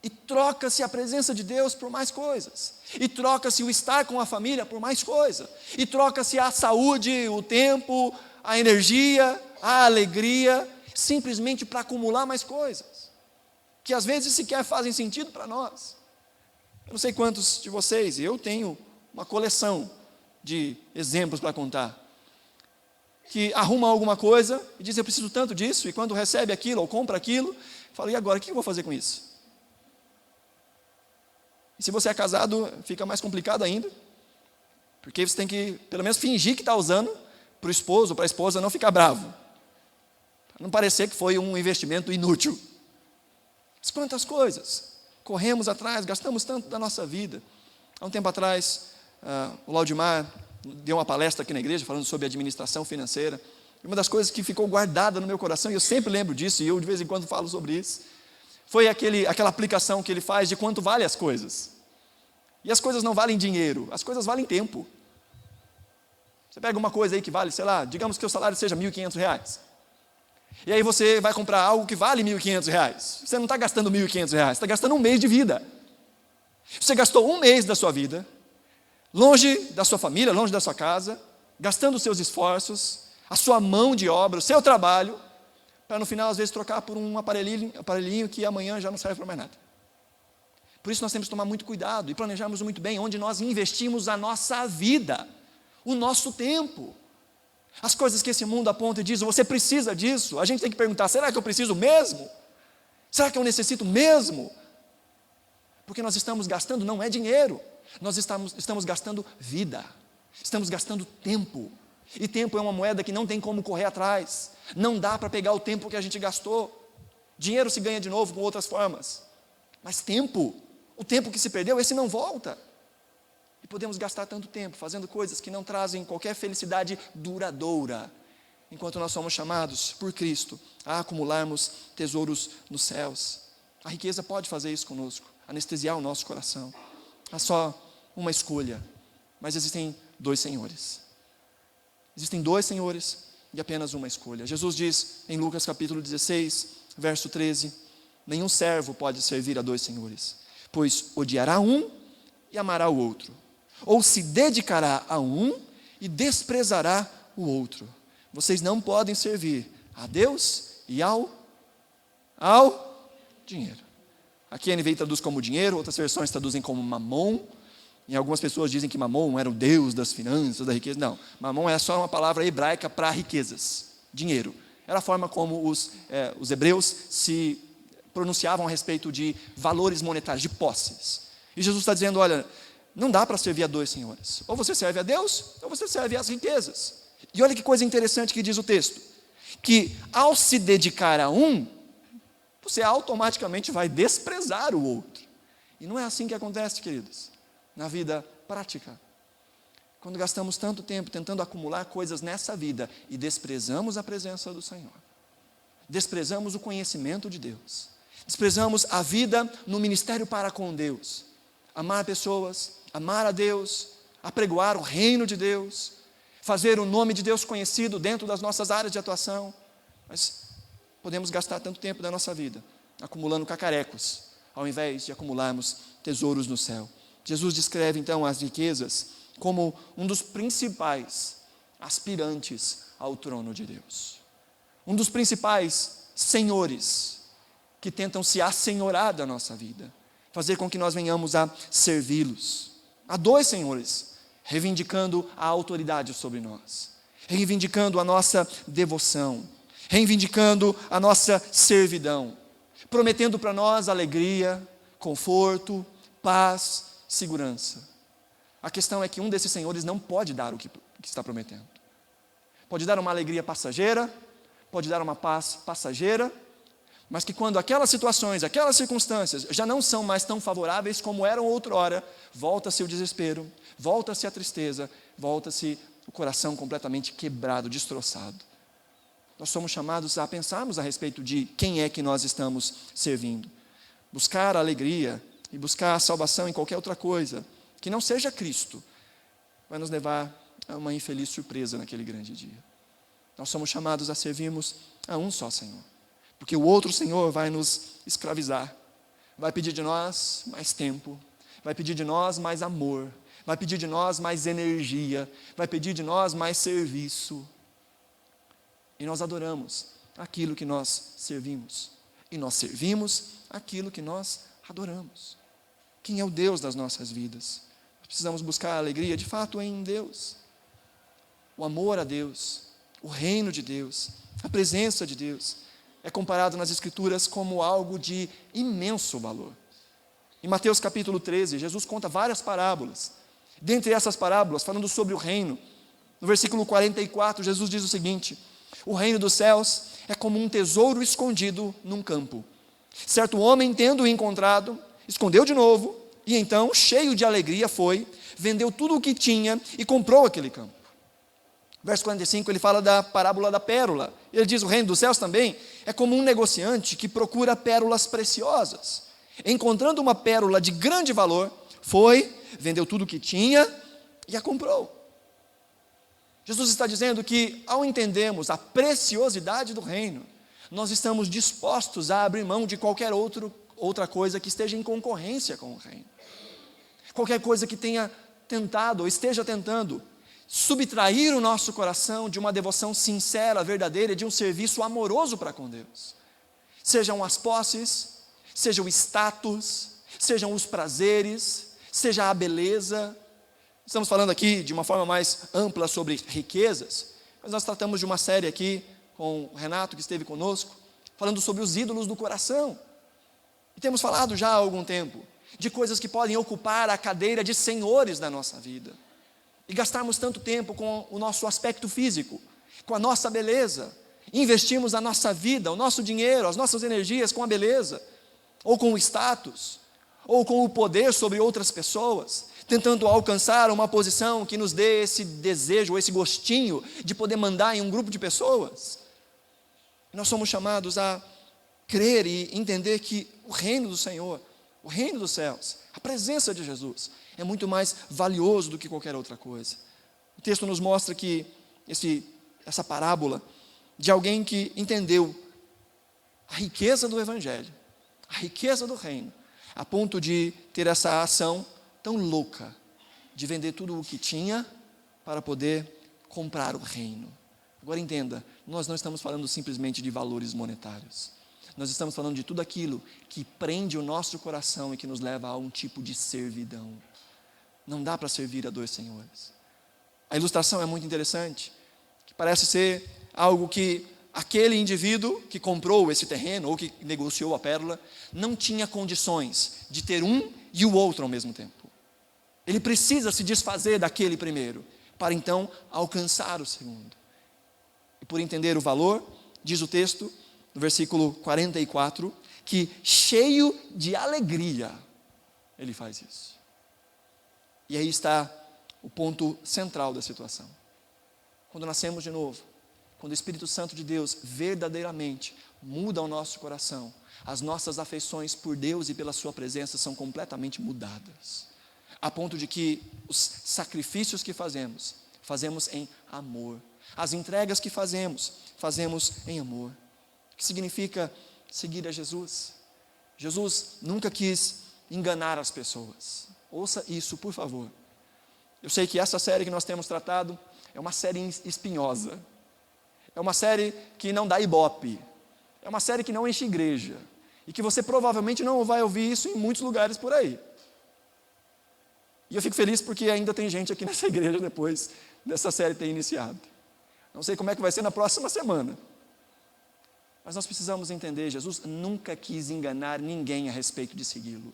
E troca-se a presença de Deus por mais coisas. E troca-se o estar com a família por mais coisas. E troca-se a saúde, o tempo, a energia, a alegria, simplesmente para acumular mais coisas, que às vezes sequer fazem sentido para nós. Eu não sei quantos de vocês, eu tenho uma coleção de exemplos para contar, que arrumam alguma coisa e dizem, eu preciso tanto disso, e quando recebe aquilo ou compra aquilo, fala, e agora, o que eu vou fazer com isso? E se você é casado, fica mais complicado ainda, porque você tem que, pelo menos, fingir que está usando, para o esposo ou para a esposa não ficar bravo, para não parecer que foi um investimento inútil. Mas quantas coisas corremos atrás, gastamos tanto da nossa vida. Há um tempo atrás, o Laudimar deu uma palestra aqui na igreja, falando sobre administração financeira, e uma das coisas que ficou guardada no meu coração, e eu sempre lembro disso, e eu de vez em quando falo sobre isso, foi aquela aplicação que ele faz de quanto vale as coisas. E as coisas não valem dinheiro, as coisas valem tempo. Você pega uma coisa aí que vale, sei lá, digamos que o salário seja R$1.500. E aí você vai comprar algo que vale R$1.500. Você não está gastando R$1.500, você está gastando um mês de vida. Você gastou um mês da sua vida, longe da sua família, longe da sua casa, gastando os seus esforços, a sua mão de obra, o seu trabalho, para no final, às vezes, trocar por um aparelhinho que amanhã já não serve para mais nada. Por isso nós temos que tomar muito cuidado e planejarmos muito bem onde nós investimos a nossa vida, o nosso tempo. As coisas que esse mundo aponta e diz, você precisa disso, a gente tem que perguntar, será que eu preciso mesmo? Será que eu necessito mesmo? Porque nós estamos gastando, não é dinheiro, nós estamos gastando vida, estamos gastando tempo, e tempo é uma moeda que não tem como correr atrás, não dá para pegar o tempo que a gente gastou. Dinheiro se ganha de novo com outras formas, mas tempo, o tempo que se perdeu, esse não volta. E podemos gastar tanto tempo fazendo coisas que não trazem qualquer felicidade duradoura, enquanto nós somos chamados por Cristo a acumularmos tesouros nos céus. A riqueza pode fazer isso conosco, anestesiar o nosso coração. Há só uma escolha, mas existem dois senhores. Existem dois senhores e apenas uma escolha. Jesus diz em Lucas capítulo 16, verso 13, nenhum servo pode servir a dois senhores, pois odiará um e amará o outro, ou se dedicará a um e desprezará o outro. Vocês não podem servir a Deus e ao dinheiro. Aqui a NVI traduz como dinheiro, outras versões traduzem como mamon, e algumas pessoas dizem que mamon era o Deus das finanças, da riqueza. Não, mamon é só uma palavra hebraica para riquezas, dinheiro. Era a forma como os hebreus se pronunciavam a respeito de valores monetários, de posses. E Jesus está dizendo, olha, não dá para servir a dois senhores. Ou você serve a Deus, ou você serve às riquezas. E olha que coisa interessante que diz o texto, que ao se dedicar a um, você automaticamente vai desprezar o outro. E não é assim que acontece, queridos, na vida prática. Quando gastamos tanto tempo tentando acumular coisas nessa vida e desprezamos a presença do Senhor, desprezamos o conhecimento de Deus, desprezamos a vida no ministério para com Deus, amar pessoas, amar a Deus, apregoar o reino de Deus, fazer o nome de Deus conhecido dentro das nossas áreas de atuação, mas podemos gastar tanto tempo da nossa vida acumulando cacarecos, ao invés de acumularmos tesouros no céu. Jesus descreve então as riquezas como um dos principais aspirantes ao trono de Deus, um dos principais senhores que tentam se assenhorar da nossa vida, fazer com que nós venhamos a servi-los. Há dois senhores reivindicando a autoridade sobre nós, reivindicando a nossa devoção, reivindicando a nossa servidão, prometendo para nós alegria, conforto, paz, segurança. A questão é que um desses senhores não pode dar o que está prometendo. Pode dar uma alegria passageira, pode dar uma paz passageira, mas que quando aquelas situações, aquelas circunstâncias já não são mais tão favoráveis como eram outrora, volta-se o desespero, volta-se a tristeza, volta-se o coração completamente quebrado, destroçado. Nós somos chamados a pensarmos a respeito de quem é que nós estamos servindo. Buscar a alegria e buscar a salvação em qualquer outra coisa, que não seja Cristo, vai nos levar a uma infeliz surpresa naquele grande dia. Nós somos chamados a servirmos a um só Senhor, porque o outro Senhor vai nos escravizar, vai pedir de nós mais tempo, vai pedir de nós mais amor, vai pedir de nós mais energia, vai pedir de nós mais serviço. E nós adoramos aquilo que nós servimos, e nós servimos aquilo que nós adoramos. quem é o Deus das nossas vidas. Nós precisamos buscar a alegria, de fato, em Deus. O amor a Deus, o reino de Deus, a presença de Deus, é comparado nas Escrituras como algo de imenso valor. Em Mateus capítulo 13, Jesus conta várias parábolas. Dentre essas parábolas, falando sobre o reino, no versículo 44, Jesus diz o seguinte: o reino dos céus é como um tesouro escondido num campo. Certo homem, tendo-o encontrado, escondeu de novo, e então, cheio de alegria, foi, vendeu tudo o que tinha e comprou aquele campo. Verso 45, ele fala da parábola da pérola. Ele diz: o reino dos céus também é como um negociante que procura pérolas preciosas. Encontrando uma pérola de grande valor, foi, vendeu tudo o que tinha e a comprou. Jesus está dizendo que, ao entendermos a preciosidade do reino, nós estamos dispostos a abrir mão de qualquer outra coisa que esteja em concorrência com o reino. Qualquer coisa que tenha tentado ou esteja tentando subtrair o nosso coração de uma devoção sincera, verdadeira, de um serviço amoroso para com Deus. Sejam as posses, seja o status, sejam os prazeres, seja a beleza. Estamos falando aqui de uma forma mais ampla sobre riquezas, mas nós tratamos de uma série aqui com o Renato, que esteve conosco, falando sobre os ídolos do coração. E temos falado já há algum tempo de coisas que podem ocupar a cadeira de senhores da nossa vida. E gastarmos tanto tempo com o nosso aspecto físico, com a nossa beleza, investimos a nossa vida, o nosso dinheiro, as nossas energias com a beleza, ou com o status, ou com o poder sobre outras pessoas, tentando alcançar uma posição que nos dê esse desejo, esse gostinho de poder mandar em um grupo de pessoas. Nós somos chamados a crer e entender que o reino do Senhor, o reino dos céus, a presença de Jesus, é muito mais valioso do que qualquer outra coisa. O texto nos mostra que essa parábola de alguém que entendeu a riqueza do Evangelho, a riqueza do reino, a ponto de ter essa ação tão louca, de vender tudo o que tinha para poder comprar o reino. Agora entenda, nós não estamos falando simplesmente de valores monetários. Nós estamos falando de tudo aquilo que prende o nosso coração e que nos leva a um tipo de servidão. Não dá para servir a dois senhores. A ilustração é muito interessante, que parece ser algo que aquele indivíduo que comprou esse terreno ou que negociou a pérola não tinha condições de ter um e o outro ao mesmo tempo. Ele precisa se desfazer daquele primeiro para então alcançar o segundo. E por entender o valor, diz o texto, no versículo 44, que cheio de alegria ele faz isso. E aí está o ponto central da situação. Quando nascemos de novo, quando o Espírito Santo de Deus verdadeiramente muda o nosso coração, as nossas afeições por Deus e pela sua presença são completamente mudadas, a ponto de que os sacrifícios que fazemos em amor. As entregas que fazemos em amor. O que significa seguir a Jesus? Jesus nunca quis enganar as pessoas. Ouça isso, por favor. Eu sei que essa série que nós temos tratado é uma série espinhosa. É uma série que não dá ibope. É uma série que não enche igreja. E que você provavelmente não vai ouvir isso em muitos lugares por aí. E eu fico feliz porque ainda tem gente aqui nessa igreja depois dessa série ter iniciado. Não sei como é que vai ser na próxima semana. Mas nós precisamos entender, Jesus nunca quis enganar ninguém a respeito de segui-lo.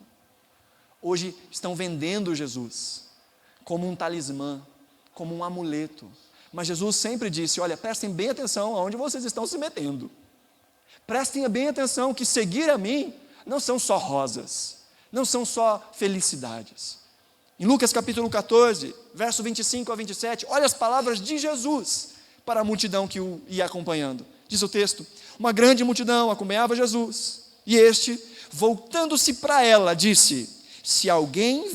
Hoje estão vendendo Jesus como um talismã, como um amuleto. Mas Jesus sempre disse, olha, prestem bem atenção aonde vocês estão se metendo. Prestem bem atenção que seguir a mim não são só rosas, não são só felicidades. Em Lucas capítulo 14, verso 25 a 27, olha as palavras de Jesus para a multidão que o ia acompanhando. Diz o texto, uma grande multidão acompanhava Jesus, e este, voltando-se para ela, disse, se alguém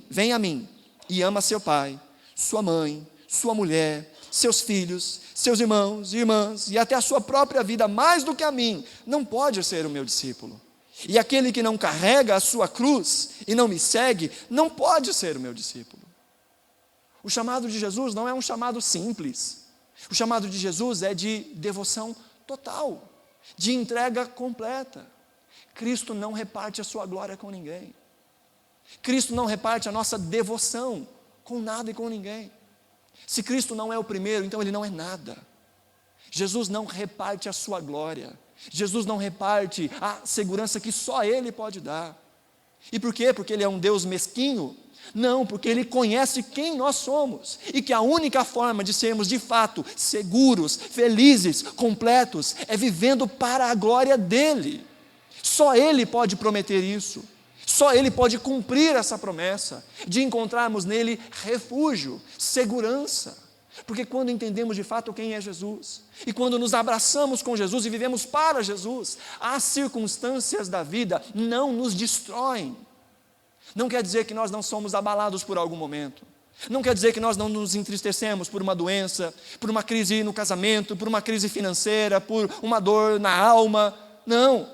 vem a mim e ama seu pai, sua mãe, sua mulher, seus filhos, seus irmãos e irmãs, e até a sua própria vida mais do que a mim, não pode ser o meu discípulo. E aquele que não carrega a sua cruz e não me segue, não pode ser o meu discípulo. O chamado de Jesus não é um chamado simples. O chamado de Jesus é de devoção total, de entrega completa. Cristo não reparte a sua glória com ninguém. Cristo não reparte a nossa devoção com nada e com ninguém. Se Cristo não é o primeiro, então Ele não é nada. Jesus não reparte a sua glória. Jesus não reparte a segurança que só Ele pode dar. E por quê? Porque Ele é um Deus mesquinho? Não, porque Ele conhece quem nós somos, e que a única forma de sermos de fato seguros, felizes, completos, é vivendo para a glória dEle. Só Ele pode prometer isso, só Ele pode cumprir essa promessa, de encontrarmos nele refúgio, segurança, porque quando entendemos de fato quem é Jesus, e quando nos abraçamos com Jesus e vivemos para Jesus, as circunstâncias da vida não nos destroem. Não quer dizer que nós não somos abalados por algum momento. Não quer dizer que nós não nos entristecemos por uma doença, por uma crise no casamento, por uma crise financeira, por uma dor na alma. Não.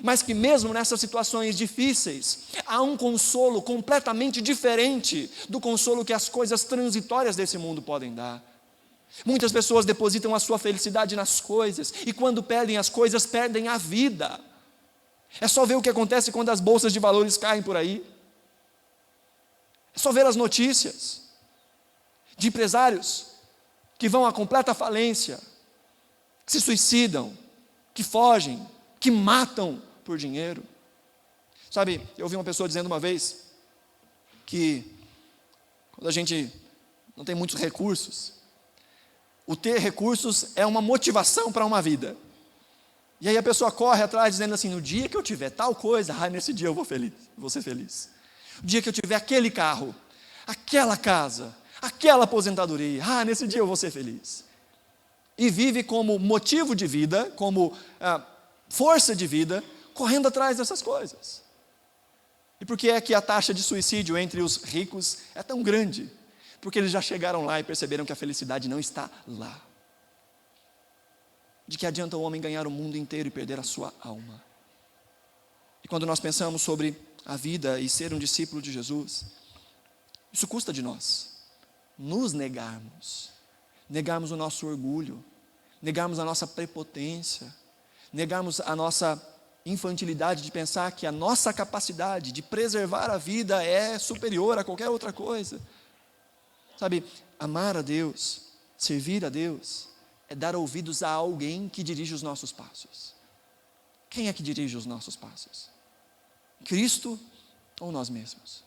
Mas que mesmo nessas situações difíceis, há um consolo completamente diferente do consolo que as coisas transitórias desse mundo podem dar. Muitas pessoas depositam a sua felicidade nas coisas, e quando perdem as coisas, perdem a vida. É só ver o que acontece quando as bolsas de valores caem por aí. É só ver as notícias de empresários que vão à completa falência, que se suicidam, que fogem, que matam por dinheiro. Sabe, eu ouvi uma pessoa dizendo uma vez que quando a gente não tem muitos recursos, o ter recursos é uma motivação para uma vida. E aí a pessoa corre atrás dizendo assim, no dia que eu tiver tal coisa, nesse dia eu vou ser feliz. O dia que eu tiver aquele carro, aquela casa, aquela aposentadoria, nesse dia eu vou ser feliz. E vive como motivo de vida, como força de vida, correndo atrás dessas coisas. E por que é que a taxa de suicídio entre os ricos é tão grande? Porque eles já chegaram lá e perceberam que a felicidade não está lá. De que adianta o homem ganhar o mundo inteiro e perder a sua alma? E quando nós pensamos sobre a vida e ser um discípulo de Jesus, isso custa de nós nos negarmos o nosso orgulho, negarmos a nossa prepotência, negarmos a nossa infantilidade de pensar que a nossa capacidade de preservar a vida é superior a qualquer outra coisa. Sabe, amar a Deus, servir a Deus, é dar ouvidos a alguém que dirige os nossos passos. Quem é que dirige os nossos passos? Cristo ou nós mesmos?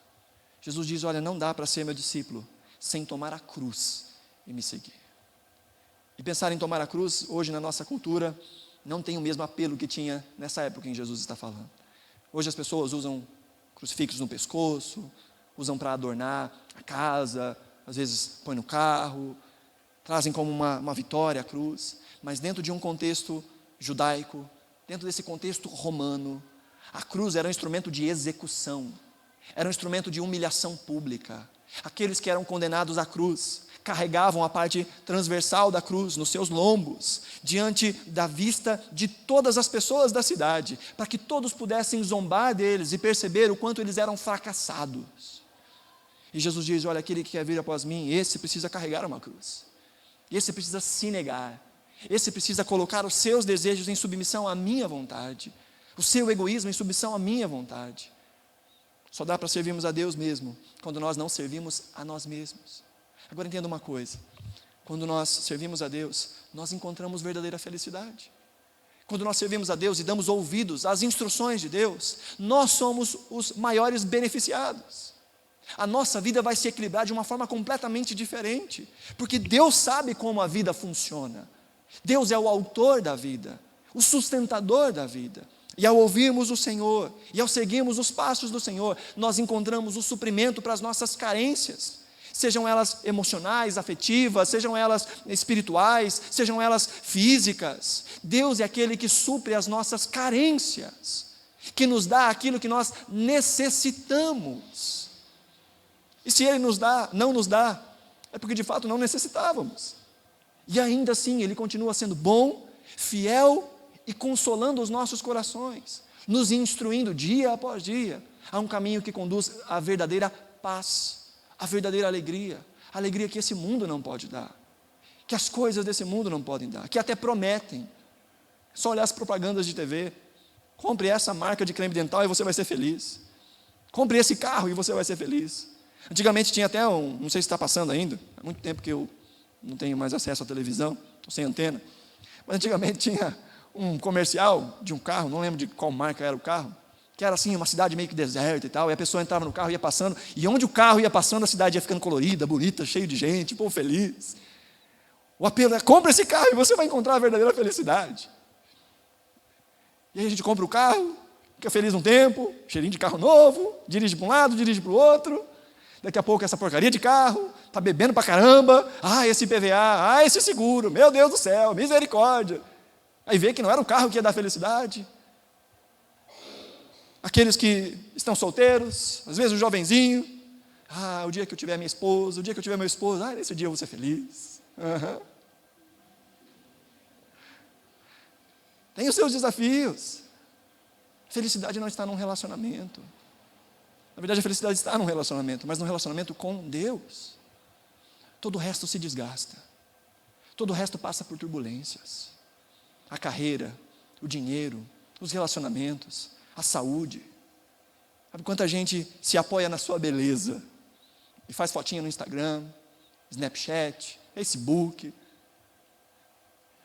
Jesus diz, olha, não dá para ser meu discípulo sem tomar a cruz e me seguir. E pensar em tomar a cruz, hoje na nossa cultura, não tem o mesmo apelo que tinha nessa época em que Jesus está falando. Hoje as pessoas usam crucifixos no pescoço, usam para adornar a casa, às vezes põem no carro, trazem como uma vitória a cruz, mas dentro de um contexto judaico, dentro desse contexto romano, a cruz era um instrumento de execução, era um instrumento de humilhação pública. Aqueles que eram condenados à cruz carregavam a parte transversal da cruz nos seus lombos, diante da vista de todas as pessoas da cidade, para que todos pudessem zombar deles e perceber o quanto eles eram fracassados. E Jesus diz, olha, aquele que quer vir após mim, esse precisa carregar uma cruz. Esse precisa se negar, esse precisa colocar os seus desejos em submissão à minha vontade, o seu egoísmo em submissão à minha vontade. Só dá para servirmos a Deus mesmo, quando nós não servimos a nós mesmos. Agora entenda uma coisa, quando nós servimos a Deus, nós encontramos verdadeira felicidade. Quando nós servimos a Deus e damos ouvidos às instruções de Deus, nós somos os maiores beneficiados. A nossa vida vai se equilibrar de uma forma completamente diferente, porque Deus sabe como a vida funciona. Deus é o autor da vida, o sustentador da vida. E ao ouvirmos o Senhor, e ao seguirmos os passos do Senhor, nós encontramos o suprimento para as nossas carências, sejam elas emocionais, afetivas, sejam elas espirituais, sejam elas físicas. Deus é aquele que supre as nossas carências, que nos dá aquilo que nós necessitamos. E se Ele não nos dá, é porque de fato não necessitávamos. E ainda assim Ele continua sendo bom, fiel e consolando os nossos corações, nos instruindo dia após dia a um caminho que conduz à verdadeira paz, à verdadeira alegria, a alegria que esse mundo não pode dar, que as coisas desse mundo não podem dar, que até prometem. É só olhar as propagandas de TV, compre essa marca de creme dental e você vai ser feliz. Compre esse carro e você vai ser feliz. Antigamente tinha até não sei se está passando ainda, há muito tempo que eu não tenho mais acesso à televisão, estou sem antena, mas antigamente tinha um comercial de um carro, não lembro de qual marca era o carro, que era assim, uma cidade meio que deserta e tal, e a pessoa entrava no carro e ia passando, e onde o carro ia passando, a cidade ia ficando colorida, bonita, cheio de gente, povo feliz. O apelo é: compra esse carro e você vai encontrar a verdadeira felicidade. E aí a gente compra o carro, fica feliz um tempo, cheirinho de carro novo, dirige para um lado, dirige para o outro, daqui a pouco essa porcaria de carro, está bebendo para caramba, esse IPVA, esse seguro, meu Deus do céu, misericórdia. Aí vê que não era o carro que ia dar felicidade. Aqueles que estão solteiros, às vezes o jovenzinho, o dia que eu tiver minha esposa, o dia que eu tiver meu esposo, nesse dia eu vou ser feliz. Tem os seus desafios. A felicidade não está num relacionamento. Na verdade, a felicidade está num relacionamento, mas num relacionamento com Deus. Todo o resto se desgasta. Todo o resto passa por turbulências. A carreira, o dinheiro, os relacionamentos, a saúde. Sabe quanta gente se apoia na sua beleza e faz fotinha no Instagram, Snapchat, Facebook.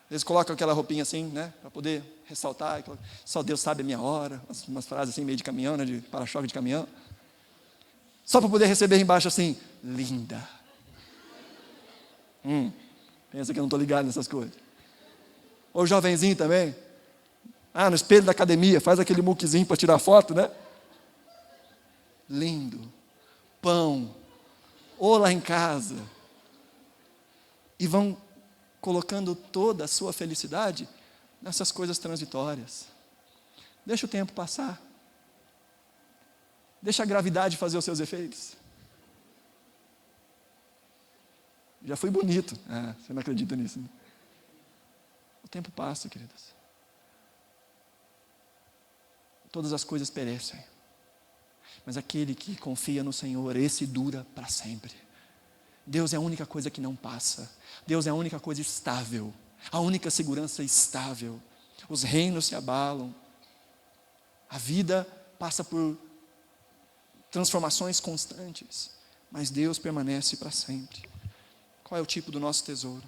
Eles colocam aquela roupinha assim, né, para poder ressaltar. Só Deus sabe a minha hora. Umas frases assim meio de caminhão, né, de para-choque de caminhão. Só para poder receber embaixo assim: linda. Pensa que eu não estou ligado nessas coisas. Ou jovenzinho também. No espelho da academia, faz aquele muquezinho para tirar foto, né? Lindo. Pão. Ou lá em casa. E vão colocando toda a sua felicidade nessas coisas transitórias. Deixa o tempo passar. Deixa a gravidade fazer os seus efeitos. Já fui bonito. Você não acredita nisso, né? O tempo passa, queridas. Todas as coisas perecem. Mas aquele que confia no Senhor, esse dura para sempre. Deus é a única coisa que não passa. Deus é a única coisa estável. A única segurança estável. Os reinos se abalam. A vida passa por transformações constantes. Mas Deus permanece para sempre. Qual é o tipo do nosso tesouro?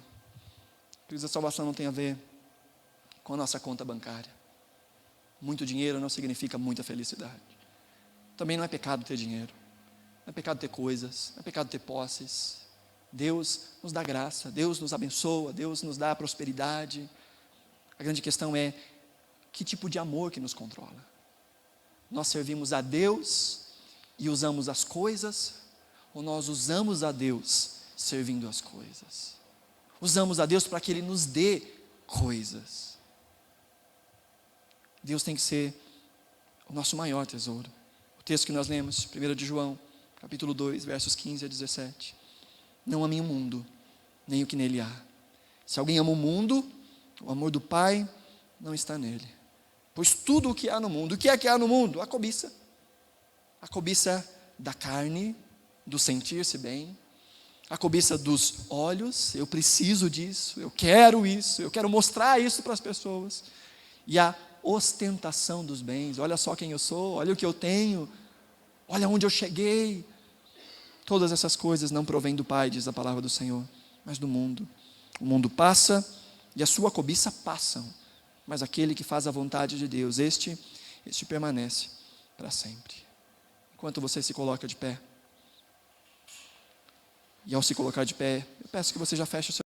A salvação não tem a ver com a nossa conta bancária. Muito dinheiro não significa muita felicidade. Também não é pecado ter dinheiro. Não é pecado ter coisas. Não é pecado ter posses. Deus nos dá graça. Deus nos abençoa. Deus nos dá prosperidade. A grande questão é: que tipo de amor que nos controla? Nós servimos a Deus e usamos as coisas, ou nós usamos a Deus servindo as coisas? Usamos a Deus para que Ele nos dê coisas. Deus tem que ser o nosso maior tesouro. O texto que nós lemos, 1 de João, capítulo 2, versos 15 a 17. Não amem o mundo, nem o que nele há. Se alguém ama o mundo, o amor do Pai não está nele. Pois tudo o que há no mundo, o que há no mundo? A cobiça. A cobiça da carne, do sentir-se bem. A cobiça dos olhos, eu preciso disso, eu quero mostrar isso para as pessoas. E a ostentação dos bens, olha só quem eu sou, olha o que eu tenho, olha onde eu cheguei. Todas essas coisas não provêm do Pai, diz a palavra do Senhor, mas do mundo. O mundo passa e a sua cobiça passam, mas aquele que faz a vontade de Deus, este permanece para sempre. Enquanto você se coloca de pé, e ao se colocar de pé, eu peço que você já feche o seu